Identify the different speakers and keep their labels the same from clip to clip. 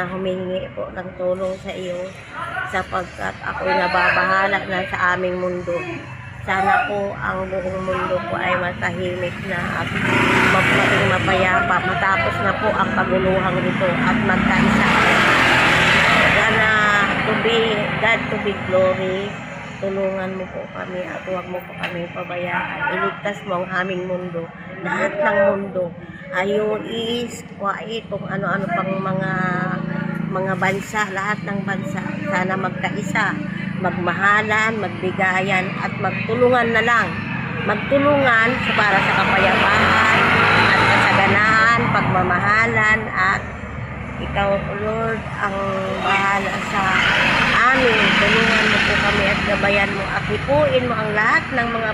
Speaker 1: humingi po ng tulong sa iyo sapagkat ako'y nababahala na sa aming mundo. Sana po ang buong mundo po ay matahimik na at maging mapayapa matapos na po ang kaguluhan nito at magkaisa. Sana God to be glory. Tulungan mo po kami at huwag mo po kami pabayaan. Iligtas mo ang aming mundo. Lahat ng mundo. Ayun is quiet kung ano-ano pang mga bansa, lahat ng bansa. Sana magkaisa, magmahalan, magbigayan at magtulungan na lang. Magtulungan para sa kapayapaan at kasaganaan, pagmamahalan at ikaw, Lord, ang bahala sa amin. Tulungan mo po kami at gabayan mo at ipuin mo ang lahat ng mga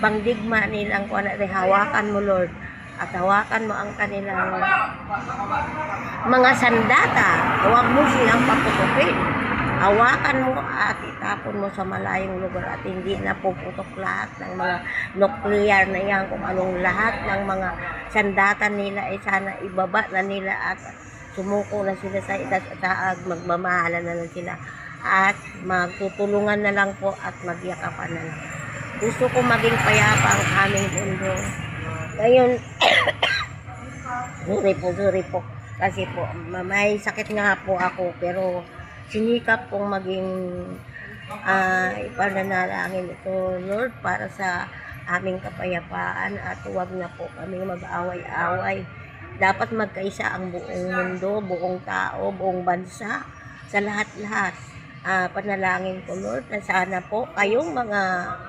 Speaker 1: pangdigma nilang kuwan at hawakan mo, Lord. At hawakan mo ang kanilang mga sandata. Huwag mo silang paputukin. Hawakan mo at itapon mo sa malayong lugar at hindi na puputok lahat ng mga nuclear na yan, kung anong lahat ng mga sandata nila ay sana ibaba na nila at sumuko na sila sa itaas, magmamahalan na lang sila at magtutulungan na lang po at magyakapan na lang. Gusto ko maging payapa ang aming mundo. Ngayon, sorry po. Kasi po, may sakit nga po ako pero sinikap kong maging ipananalangin ito, Lord, para sa aming kapayapaan at huwag na po kaming mag-away-away. Dapat magkaisa ang buong mundo, buong tao, buong bansa, sa lahat-lahat. Panalangin ko, Lord, na sana po kayong mga,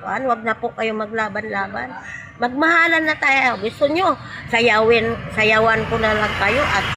Speaker 1: wag na po kayong maglaban-laban. Magmahalan na tayo. Gusto nyo, sayawan ko na lang kayo at